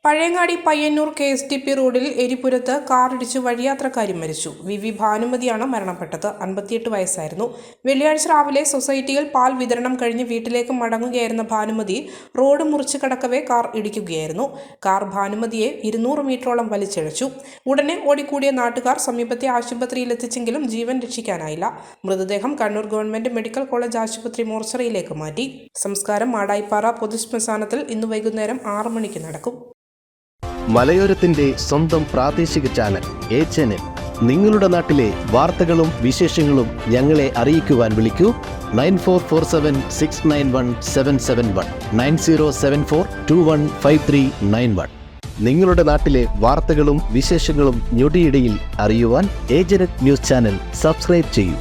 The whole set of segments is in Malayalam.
പഴയങ്ങാടി പയ്യന്നൂർ KSTP റോഡിൽ എരിപുരത്ത് കാറിടിച്ച് വഴിയാത്രക്കാരി മരിച്ചു. വി ഭാനുമതിയാണ് മരണപ്പെട്ടത്. 58 വയസ്സായിരുന്നു. വെള്ളിയാഴ്ച രാവിലെ സൊസൈറ്റിയിൽ പാൽ വിതരണം കഴിഞ്ഞ് വീട്ടിലേക്ക് മടങ്ങുകയായിരുന്ന ഭാനുമതി റോഡ് മുറിച്ച് കടക്കവേ കാർ ഇടിക്കുകയായിരുന്നു. കാർ ഭാനുമതിയെ 200 മീറ്ററോളം വലിച്ചിഴച്ചു. ഉടനെ ഓടിക്കൂടിയ നാട്ടുകാർ സമീപത്തെ ആശുപത്രിയിൽ എത്തിച്ചെങ്കിലും ജീവൻ രക്ഷിക്കാനായില്ല. മൃതദേഹം കണ്ണൂർ ഗവൺമെന്റ് മെഡിക്കൽ കോളേജ് ആശുപത്രി മോർച്ചറിയിലേക്ക് മാറ്റി. സംസ്കാരം മാടായിപ്പാറ പൊതുശ്മശാനത്തിൽ ഇന്ന് വൈകുന്നേരം 6 മണിക്ക് നടക്കും. മലയോരത്തിന്റെ സ്വന്തം പ്രാദേശിക ചാനൽ A-Channel. നിങ്ങളുടെ നാട്ടിലെ വാർത്തകളും വിശേഷങ്ങളും ഞങ്ങളെ അറിയിക്കുവാൻ വിളിക്കൂ 9447691771 9074215391. നിങ്ങളുടെ നാട്ടിലെ വാർത്തകളും വിശേഷങ്ങളും ഞൊടിയിടയിൽ അറിയുവാൻ A-Channel ന്യൂസ് ചാനൽ സബ്സ്ക്രൈബ് ചെയ്യൂ.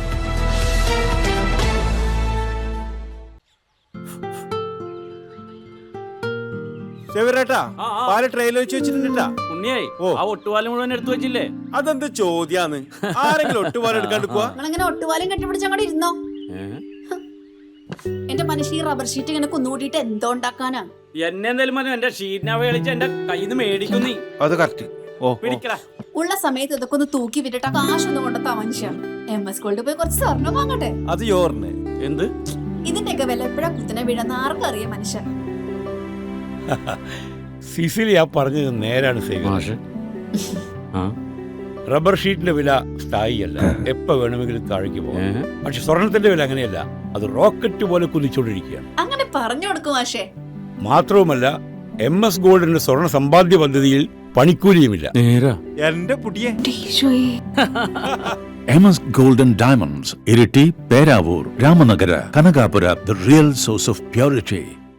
അതെന്ത് ചോദ്യാന്ന്? ആരെങ്കിലും ഒട്ടുപാലം എടുക്കാണ്ട് പോവാ? ഒട്ടുപാലം കെട്ടിപ്പിടിച്ച് അങ്ങോട്ട് ഇരുന്നോ. എന്റെ മനുഷ്യ റബ്ബർ ഷീറ്റ് ഇങ്ങനെ കുന്നുകൂട്ടിട്ട് എന്തോ ഉണ്ടാക്കാനാ? എന്നെ എന്തായാലും എന്റെ ഷീറ്റിനെ കളിച്ച് എന്റെ കയ്യിൽ നിന്ന് മേടിക്കുന്നേ. അത് കറക്റ്റ്. ഉള്ള സമയത്ത് ഇതൊക്കെ ഒന്ന് തൂക്കി വിട്ടിട്ട് കാശൊന്നും കൊണ്ടെത്താ മനുഷ്യ. MS ഗോൾഡ് പോയി കുറച്ച് സ്വർണം വാങ്ങട്ടെ. അത് യോറിന് എന്ത്? ഇതിന്റെയൊക്കെ വില എപ്പോഴാ കുത്തിനെ വീഴുന്ന ആർക്കറിയാം മനുഷ്യ. സിസിലി ആ പറഞ്ഞത് നേരാണ്. റബ്ബർ ഷീറ്റിന്റെ വില സ്ഥായിയല്ല, എപ്പോ വേണമെങ്കിലും താഴേക്ക് പോകാം. പക്ഷെ സ്വർണത്തിന്റെ വില അങ്ങനെയല്ല, അത് റോക്കറ്റ് പോലെ കുതിച്ചുകൊണ്ടിരിക്കുകയാണ്. അങ്ങനെ പറഞ്ഞു കൊടുക്കും മാഷേ. മാത്രവുമല്ല MS ഗോൾഡിന്റെ സ്വർണ്ണ സമ്പാദ്യ പദ്ധതിയിൽ പണിക്കൂലിയുമില്ല. എന്റെ പുതിയ MS Gold and Diamonds, Iriti, Peravur, Ramanagara, Kanagapura, the real source of purity.